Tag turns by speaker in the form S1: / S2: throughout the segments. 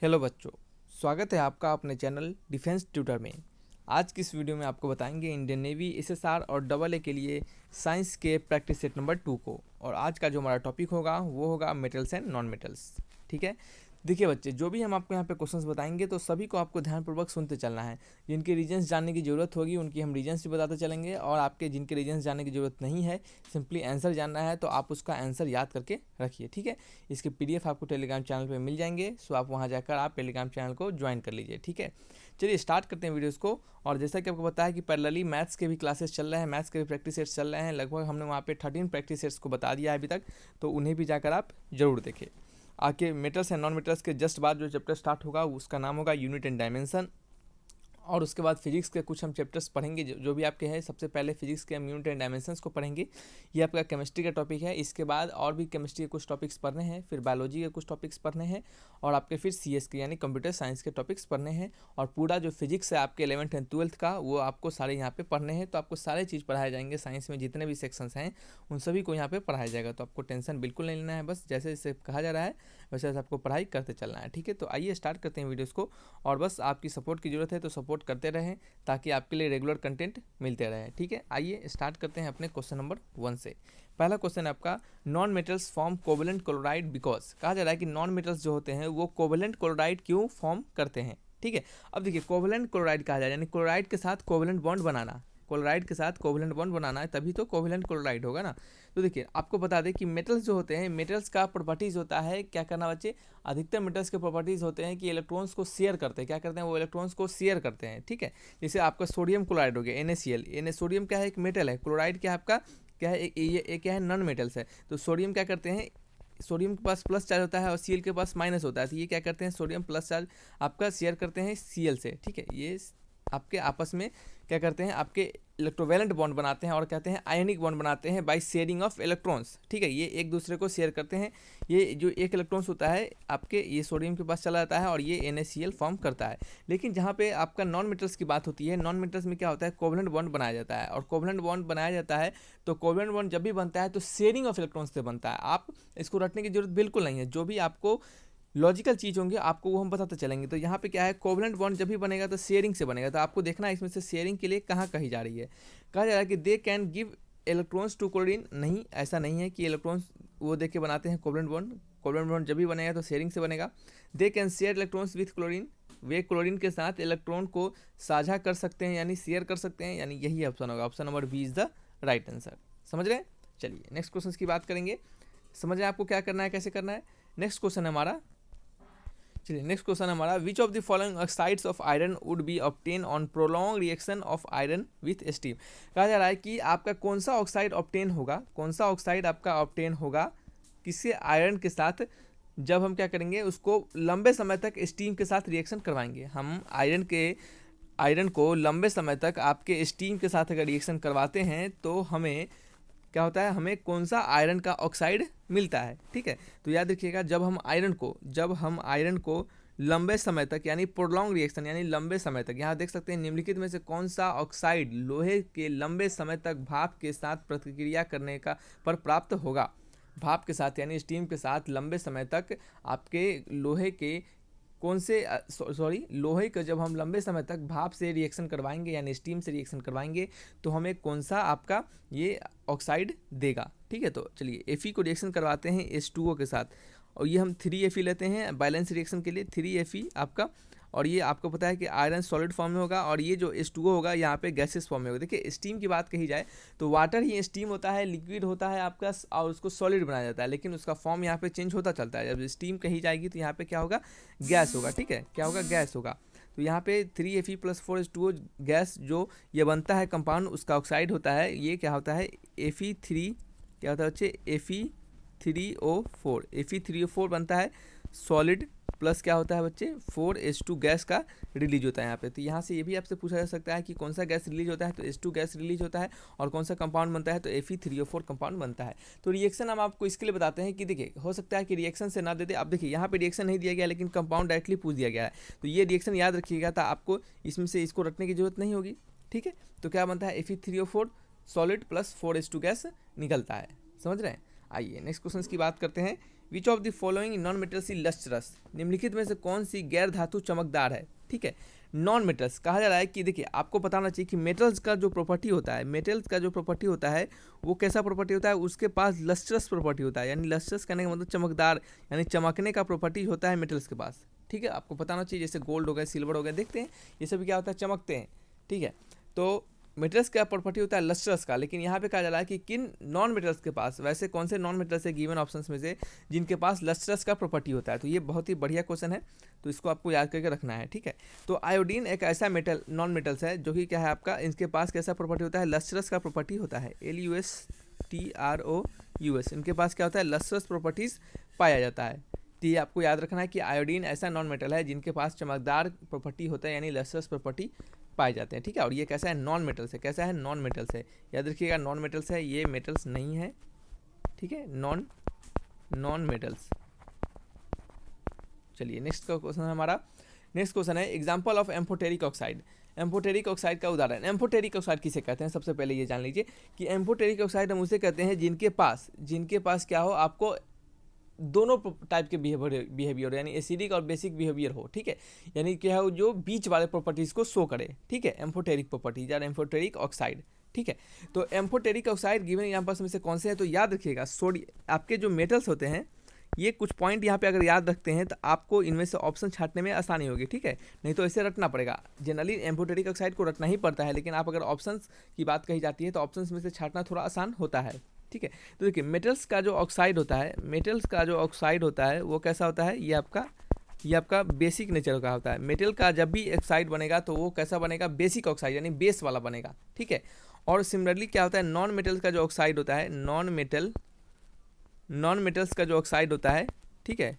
S1: Hello बच्चों, स्वागत है आपका अपने चैनल डिफेंस ट्यूटर में। आज की इस वीडियो में आपको बताएंगे इंडियन नेवी एसएसआर और डबल ए के लिए साइंस के प्रैक्टिस सेट नंबर 2 को। और आज का जो हमारा टॉपिक होगा वो होगा मेटल्स एंड नॉन मेटल्स। ठीक है, देखिए बच्चे, जो भी हम आपको यहाँ पे क्वेश्चंस बताएंगे तो सभी को आपको ध्यानपूर्वक सुनते चलना है। जिनके रीजन्स जानने की ज़रूरत होगी उनकी हम रीजन्स भी बताते चलेंगे, और आपके जिनके रीजन्स जानने की ज़रूरत नहीं है, सिंपली आंसर जानना है, तो आप उसका आंसर याद करके रखिए। ठीक है, इसके पीडीएफ आपको टेलीग्राम चैनल पे मिल जाएंगे, सो आप वहाँ जाकर आप टेलीग्राम चैनल को ज्वाइन कर लीजिए। ठीक है, चलिए स्टार्ट करते हैं वीडियोज़ को। और जैसा कि आपको पता है कि पैरेलली मैथ्स के भी क्लासेस चल रहे हैं, मैथ्स के भी प्रैक्टिस सेट्स चल रहे हैं। लगभग हमने वहाँ पे 13 प्रैक्टिस सेट्स को बता दिया है अभी तक, तो उन्हें भी जाकर आप जरूर देखें। आके मेटल्स एंड नॉन मेटल्स के जस्ट बाद जो चैप्टर स्टार्ट होगा उसका नाम होगा यूनिट एंड डायमेंशन। और उसके बाद फिजिक्स के कुछ हम चैप्टर्स पढ़ेंगे जो भी आपके हैं। सबसे पहले फिजिक्स के हम यूनिट एंड डायमेंशंस को पढ़ेंगे, ये आपका केमिस्ट्री का टॉपिक है। इसके बाद और भी केमिस्ट्री के कुछ टॉपिक्स पढ़ने हैं, फिर बायोलॉजी के कुछ टॉपिक्स पढ़ने हैं, और आपके फिर सीएस के यानी कंप्यूटर साइंस के टॉपिक्स पढ़ने हैं। और पूरा जो फिजिक्स है आपके 11th एंड 12th का वो आपको सारे यहाँ पे पढ़ने हैं। तो आपको सारे चीज़ पढ़ाए जाएंगे, साइंस में जितने भी सेक्शंस हैं उन सभी को यहाँ पे पढ़ाया जाएगा। तो आपको टेंशन बिल्कुल नहीं लेना है, बस जैसे जैसे कहा जा रहा है वैसे वैसे आपको पढ़ाई करते चलना है। ठीक है, तो आइए स्टार्ट करते हैं वीडियोज़ को। और बस आपकी सपोर्ट की ज़रूरत है, तो सपोर्ट करते रहें ताकि आपके लिए रेगुलर कंटेंट मिलते रहे। ठीक है, आइए स्टार्ट करते हैं अपने क्वेश्चन नंबर 1 से। पहला क्वेश्चन है आपका, non metals form covalent chloride because. कहा जा रहा है कि नॉन मेटल्स जो होते हैं वो कोवेलेंट क्लोराइड क्यों फॉर्म करते हैं। ठीक है, अब देखिए कोवेलेंट क्लोराइड कहा जाए यानी क्लोराइड के साथ कोवेलेंट बॉन्ड बनाना, क्लोराइड के साथ कोवेलेंट बॉन्ड बनाना है तभी तो कोवेलेंट क्लोराइड होगा ना। तो देखिए आपको बता दें कि मेटल्स जो होते हैं, मेटल्स का प्रॉपर्टीज़ होता है क्या करना बच्चे, अधिकतर मेटल्स के प्रॉपर्टीज़ होते हैं कि इलेक्ट्रॉन्स को शेयर करते हैं। क्या करते हैं वो इलेक्ट्रॉन्स को शेयर करते हैं। ठीक है, जैसे आपका सोडियम क्लोराइड हो गया NaCl, सोडियम क्या है, एक मेटल है। क्लोराइड क्या है आपका, क्या है, ये क्या है, नॉन मेटल्स है। तो सोडियम क्या करते हैं, सोडियम के पास प्लस चार्ज होता है और Cl के पास माइनस होता है, तो ये क्या करते हैं, सोडियम प्लस चार्ज आपका शेयर करते हैं Cl से। ठीक है, ये आपके आपस में क्या करते हैं, आपके इलेक्ट्रोवैलेंट बॉन्ड बनाते हैं और कहते हैं आयनिक बॉन्ड बनाते हैं बाय शेयरिंग ऑफ इलेक्ट्रॉन्स। ठीक है, ये एक दूसरे को शेयर करते हैं। ये जो एक इलेक्ट्रॉन्स होता है आपके, ये सोडियम के पास चला जाता है और ये NaCl फॉर्म करता है। लेकिन जहाँ पे आपका नॉन मेटल्स की बात होती है, नॉन मेटल्स में क्या होता है, कोवेलेंट बॉन्ड बनाया जाता है। और कोवेलेंट बॉन्ड बनाया जाता है तो कोवेलेंट बॉन्ड जब भी बनता है तो शेयरिंग ऑफ इलेक्ट्रॉन्स से बनता है। आप इसको रटने की जरूरत बिल्कुल नहीं है, जो भी आपको लॉजिकल चीज़ होंगे आपको वो हम बताते चलेंगे। तो यहाँ पे क्या है, कोवेलेंट बॉन्ड जब भी बनेगा तो शेयरिंग से बनेगा। तो आपको देखना है इसमें से शेयरिंग के लिए कहाँ कही जा रही है। कहा जा रहा है कि they can give electrons to chlorine. नहीं, ऐसा नहीं है कि इलेक्ट्रॉन्स वो दे के बनाते हैं कोवेलेंट बॉन्ड। कोवेलेंट बॉन्ड जब भी बनेगा तो शेयरिंग से बनेगा। They can share electrons with chlorine, way chlorine के साथ इलेक्ट्रॉन को साझा कर सकते हैं यानी शेयर कर सकते हैं, यानी यही ऑप्शन होगा। Option number B is the right answer. समझ रहे हैं, चलिए नेक्स्ट क्वेश्चन की बात करेंगे। समझ रहे हैं आपको क्या करना है, कैसे करना है। नेक्स्ट क्वेश्चन है हमारा, चलिए नेक्स्ट क्वेश्चन हमारा, which of the following oxides of iron would be obtain on prolong reaction of iron with steam. कहा जा रहा है कि आपका कौन सा ऑक्साइड ऑब्टेन होगा, कौन सा ऑक्साइड आपका ऑब्टेन होगा किससे, आयरन के साथ, जब हम क्या करेंगे उसको लंबे समय तक स्टीम के साथ रिएक्शन करवाएंगे। हम आयरन को लंबे समय तक आपके स्टीम के साथ अगर रिएक्शन करवाते हैं तो हमें क्या होता है, हमें कौन सा आयरन का ऑक्साइड मिलता है। ठीक है, तो याद रखिएगा, जब हम आयरन को लंबे समय तक यानी प्रोलॉन्ग रिएक्शन यानी लंबे समय तक, यहाँ देख सकते हैं निम्नलिखित में से कौन सा ऑक्साइड लोहे के लंबे समय तक भाप के साथ प्रतिक्रिया करने का पर प्राप्त होगा। भाप के साथ यानी स्टीम के साथ लंबे समय तक आपके लोहे के कौन से लोहे का जब हम लंबे समय तक भाप से रिएक्शन करवाएंगे यानी स्टीम से रिएक्शन करवाएंगे तो हमें कौन सा आपका ये ऑक्साइड देगा। ठीक है, तो चलिए Fe को रिएक्शन करवाते हैं H2O के साथ, और ये हम 3Fe लेते हैं बैलेंस रिएक्शन के लिए, 3Fe आपका। और ये आपको पता है कि आयरन सॉलिड फॉर्म में होगा और ये जो H2O होगा यहाँ पे गैसेस फॉर्म में होगा। देखिए स्टीम की बात कही जाए तो वाटर ही स्टीम होता है, लिक्विड होता है आपका, और उसको सॉलिड बनाया जाता है, लेकिन उसका फॉर्म यहाँ पे चेंज होता चलता है। जब स्टीम कही जाएगी तो यहाँ पे क्या होगा, गैस होगा। ठीक है, क्या होगा, गैस होगा। तो यहाँ पे 3Fe + 4H2O गैस जो ये बनता है कंपाउंड, उसका ऑक्साइड होता है, ये क्या होता है Fe3, क्या होता है बच्चे Fe3O4 बनता है सॉलिड, प्लस क्या होता है बच्चे 4H2 गैस का रिलीज होता है यहाँ पे। तो यहाँ से ये भी आपसे पूछा जा सकता है कि कौन सा गैस रिलीज होता है, तो H2 गैस रिलीज होता है, और कौन सा कंपाउंड बनता है, तो Fe3O4 कंपाउंड बनता है। तो रिएक्शन हम आपको इसके लिए बताते हैं कि देखिए हो सकता है कि रिएक्शन से ना दे दे। अब देखिए यहाँ पे रिएक्शन नहीं दिया गया लेकिन कंपाउंड डायरेक्टली पूछ दिया गया है, तो ये रिएक्शन याद रखिएगा, था आपको इसमें से इसको रखने की जरूरत नहीं होगी। ठीक है, तो क्या बनता है Fe3O4 solid plus 4H2 gas निकलता है। समझ रहे हैं, आइए नेक्स्ट क्वेश्चन की बात करते हैं। Which of the following non metals is lustrous, निम्नलिखित में से कौन सी गैर धातु चमकदार है। ठीक है, नॉन मेटल्स कहा जा रहा है कि देखिए आपको पता होना चाहिए कि मेटल्स का जो प्रॉपर्टी होता है, मेटल्स का जो प्रॉपर्टी होता है वो कैसा प्रॉपर्टी होता है, उसके पास लस्ट्रस प्रॉपर्टी होता है, यानी लस्ट्रस करने का मतलब चमकदार, यानी चमकने का प्रॉपर्टी होता है मेटल्स के पास। ठीक है, आपको पता होना चाहिए, जैसे गोल्ड हो गया, सिल्वर हो गया, देखते हैं ये सभी क्या होता है, चमकते हैं। ठीक है, तो मेटल्स का प्रॉपर्टी होता है लस्ट्रस का, लेकिन यहाँ पे कहा जा रहा है कि किन नॉन मेटल्स के पास, वैसे कौन से नॉन मेटल्स है गिवन ऑप्शंस में से जिनके पास लस्ट्रस का प्रॉपर्टी होता है। तो ये बहुत ही बढ़िया क्वेश्चन है, तो इसको आपको याद करके रखना है। ठीक है, तो आयोडीन एक ऐसा मेटल नॉन मेटल्स है जो कि क्या है आपका, इनके पास कैसा प्रॉपर्टी होता है, लस्ट्रस का प्रॉपर्टी होता है, LUSTROUS, इनके पास क्या होता है, लस्ट्रस प्रॉपर्टीज पाया जाता है। तो ये आपको याद रखना है कि आयोडीन ऐसा नॉन मेटल है जिनके पास चमकदार प्रॉपर्टी होता है, यानी लस्ट्रस प्रॉपर्टी पाए जाते हैं। ठीक है, और ये कैसा है, नॉन मेटल्स है, कैसा है, नॉन मेटल्स है, याद रखिएगा नॉन मेटल्स है, ये मेटल्स नहीं है। ठीक है, नॉन मेटल्स। चलिए नेक्स्ट का क्वेश्चन है हमारा, नेक्स्ट क्वेश्चन है example of amphoteric oxide. Amphoteric oxide का उदाहरण, एम्फोटेरिक ऑक्साइड किसे कहते हैं, सबसे पहले ये जान लीजिए कि एम्फोटेरिक ऑक्साइड हम उसे कहते हैं जिनके पास क्या हो, आपको दोनों टाइप के बिहेवियर यानी एसिडिक और बेसिक बिहेवियर हो। ठीक है, यानी क्या है, जो बीच वाले प्रॉपर्टीज़ को शो करे। ठीक है, एम्फोटेरिक प्रॉपर्टीज या एम्फोटेरिक ऑक्साइड। ठीक है, तो एम्फोटेरिक ऑक्साइड गिवन एग्जांपल्स में से कौन से हैं, तो याद रखिएगा आपके जो मेटल्स होते हैं, ये कुछ पॉइंट यहाँ पे अगर याद रखते हैं तो आपको इनमें से ऑप्शन छांटने में आसानी होगी। ठीक है, नहीं तो ऐसे रटना पड़ेगा, जनरली एम्फोटेरिक ऑक्साइड को रटना ही पड़ता है, लेकिन आप अगर ऑप्शंस की बात कही जाती है तो ऑप्शंस में से छांटना थोड़ा आसान होता है। ठीक है, तो देखिए मेटल्स का जो ऑक्साइड होता है, मेटल्स का जो ऑक्साइड होता है वो कैसा होता है, ये आपका बेसिक नेचर का होता है। मेटल का जब भी ऑक्साइड बनेगा तो वो कैसा बनेगा, बेसिक ऑक्साइड यानी बेस वाला बनेगा। ठीक है, और सिमिलरली क्या होता है, नॉन मेटल्स का जो ऑक्साइड होता है, नॉन मेटल्स का जो ऑक्साइड होता है, ठीक है,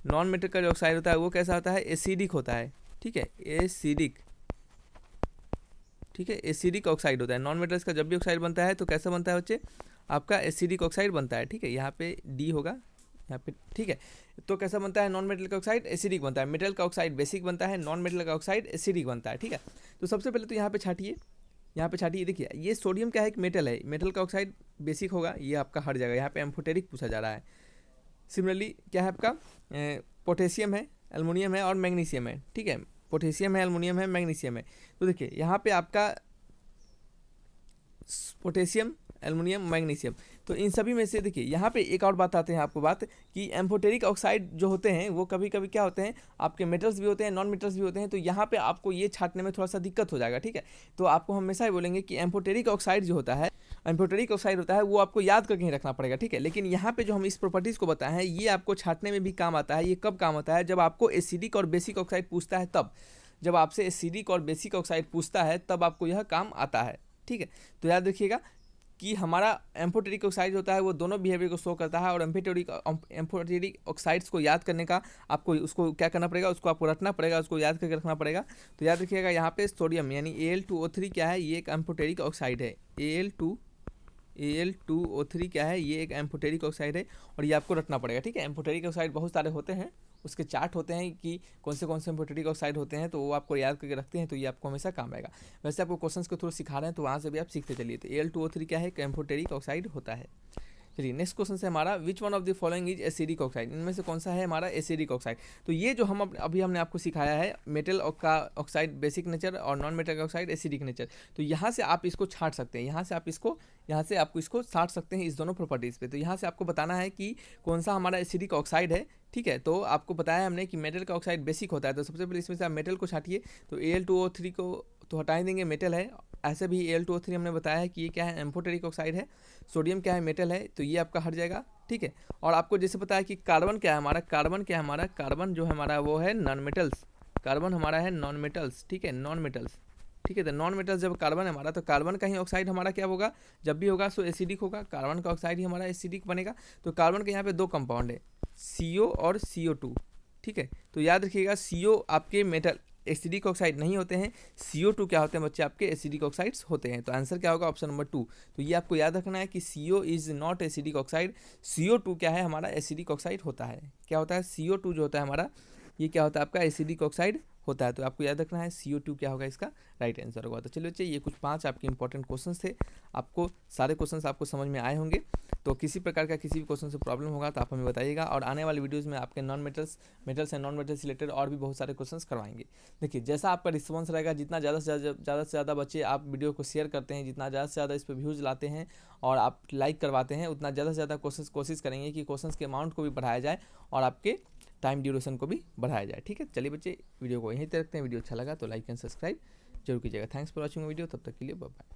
S1: नॉन मेटल का जो ऑक्साइड होता है वो कैसा होता है, एसिडिक होता है। ठीक है, एसिडिक। ठीक है, एसिडिक ऑक्साइड होता है। नॉन मेटल्स का जब भी ऑक्साइड बनता है तो कैसा बनता है बच्चे, आपका एसिडिक ऑक्साइड बनता है। ठीक है, यहाँ पे डी होगा यहाँ पे। ठीक है, तो कैसा बनता है, नॉन मेटल का ऑक्साइड एसिडिक बनता है, मेटल का ऑक्साइड बेसिक बनता है, नॉन मेटल का ऑक्साइड एसिडिक बनता है। ठीक है, तो सबसे पहले तो यहाँ पे छाटिए, देखिए ये सोडियम क्या है, एक मेटल है, मेटल का ऑक्साइड बेसिक होगा, ये आपका हर जगह, यहाँ पे एम्फोटेरिक पूछा जा रहा है। सिमिलरली क्या है आपका, पोटेशियम है, एल्युमिनियम है और मैग्नीशियम है। ठीक है, पोटेशियम है, एल्युमिनियम है, मैग्नीशियम है। तो देखिए यहाँ पे आपका पोटेशियम, एल्युमिनियम, मैग्नीशियम, तो इन सभी में से देखिए यहाँ पे एक और बात आते हैं आपको बात कि एम्फोटेरिक ऑक्साइड जो होते हैं वो कभी कभी क्या होते हैं, आपके मेटल्स भी होते हैं, नॉन मेटल्स भी होते हैं, तो यहाँ पे आपको ये छांटने में थोड़ा सा दिक्कत हो जाएगा। ठीक है, तो आपको हमेशा ही बोलेंगे कि एम्फोटेरिक ऑक्साइड जो होता है, एम्फोटेरिक ऑक्साइड होता है वो आपको याद करके ही रखना पड़ेगा। ठीक है, लेकिन यहाँ पे जो हम इस प्रॉपर्टीज़ को बताए हैं ये आपको छांटने में भी काम आता है। ये कब काम आता है, जब आपको एसिडिक और बेसिक ऑक्साइड पूछता है तब, जब आपसे एसिडिक और बेसिक ऑक्साइड पूछता है तब आपको यह काम आता है। ठीक है, तो याद रखिएगा कि हमारा एम्फोटेरिक ऑक्साइड होता है वो दोनों बिहेवियर को शो करता है, और एम्फोटेरिक ऑक्साइड्स को याद करने का आपको उसको क्या करना पड़ेगा, उसको आपको रटना पड़ेगा, उसको याद करके रखना पड़ेगा। तो याद रखिएगा यहाँ पे सोडियम यानी Al2O3 क्या है, ये एक एम्फोटेरिक ऑक्साइड है। Al2O3 क्या है, ये एक एम्फोटेरिक ऑक्साइड है, और ये आपको रटना पड़ेगा। ठीक है, एम्फोटेरिक ऑक्साइड बहुत सारे होते हैं, उसके चार्ट होते हैं कि कौन से एम्फोटेरिक ऑक्साइड होते हैं, तो वो आपको याद करके रखते हैं, तो ये आपको हमेशा काम आएगा। वैसे आपको क्वेश्चंस को थोड़ा सिखा रहे हैं तो वहाँ से भी आप सीखते चलिए। तो Al2O3 क्या है, एम्फोटेरिक ऑक्साइड होता है। चलिए नेक्स्ट क्वेश्चन से हमारा, which one of the following is acidic oxide, इनमें से कौन सा है हमारा एसिडिक ऑक्साइड। तो ये जो हम अभी हमने आपको सिखाया है, मेटल का ऑक्साइड बेसिक नेचर और नॉन मेटल का ऑक्साइड एसिडिक नेचर, तो यहाँ से आप इसको छांट सकते हैं, यहाँ से आपको इसको छांट सकते हैं इस दोनों प्रॉपर्टीज़ पे। तो यहाँ से आपको बताना है कि कौन सा हमारा एसिडिक ऑक्साइड है। ठीक है, तो आपको बताया हमने कि मेटल का ऑक्साइड बेसिक होता है, तो सबसे पहले इसमें से आप मेटल को छाटिए। तो Al2O3 को तो हटा देंगे, मेटल है। ऐसे भी Al2O3 हमने बताया है कि ये क्या है, एम्फोटेरिक ऑक्साइड है। सोडियम क्या है, मेटल है, तो ये आपका हट जाएगा। ठीक है, और आपको जैसे पता है कि कार्बन क्या है हमारा, कार्बन जो है हमारा वो है नॉन मेटल्स, कार्बन हमारा है नॉन मेटल्स। ठीक है, नॉन मेटल्स। ठीक है, तो नॉन मेटल्स जब कार्बन है हमारा, तो कार्बन का ही ऑक्साइड हमारा क्या होगा, जब भी होगा सो एसिडिक होगा, कार्बन का ऑक्साइड ही हमारा एसिडिक बनेगा। तो कार्बन के यहाँ पे दो कंपाउंड है, CO और CO2। ठीक है, तो याद रखिएगा CO आपके मेटल एसिडिक ऑक्साइड नहीं होते हैं, CO2 क्या होते हैं बच्चे, आपके एसिडिक ऑक्साइड्स होते हैं। तो आंसर क्या होगा, ऑप्शन नंबर 2। तो ये आपको याद रखना है कि CO is not acidic oxide, CO2 क्या है हमारा एसिडिक ऑक्साइड होता है। क्या होता है, CO2 जो होता है हमारा, ये क्या होता है आपका एसिडिक ऑक्साइड होता है। तो आपको याद रखना है CO2 क्या होगा, इसका राइट आंसर होगा। तो चलिए बच्चे, ये कुछ 5 आपके इंपॉर्टेंट क्वेश्चन थे, आपको सारे क्वेश्चन आपको समझ में आए होंगे। तो किसी प्रकार का किसी भी क्वेश्चन से प्रॉब्लम होगा तो आप हमें बताइएगा, और आने वाली वीडियोज़ में आपके metals and non metals related और भी बहुत सारे क्वेश्चंस करवाएंगे। देखिए जैसा आपका रिस्पॉन्स रहेगा, जितना ज़्यादा से ज़्यादा बच्चे आप वीडियो को शेयर करते हैं, जितना ज़्यादा से ज़्यादा इस पर व्यूज़ लाते हैं और आप लाइक करवाते हैं, उतना ज़्यादा से ज़्यादा कोशिश करेंगे कि क्वेश्चंस के अमाउंट को भी बढ़ाया जाए और आपके टाइम ड्यूरेशन को भी बढ़ाया जाए। ठीक है, चलिए बच्चे वीडियो को यहीं तक रखते हैं। वीडियो अच्छा लगा तो लाइक एंड सब्सक्राइब जरूर कीजिएगा। थैंक्स फॉर वॉचिंग वीडियो, तब तक के लिए बाय बाय।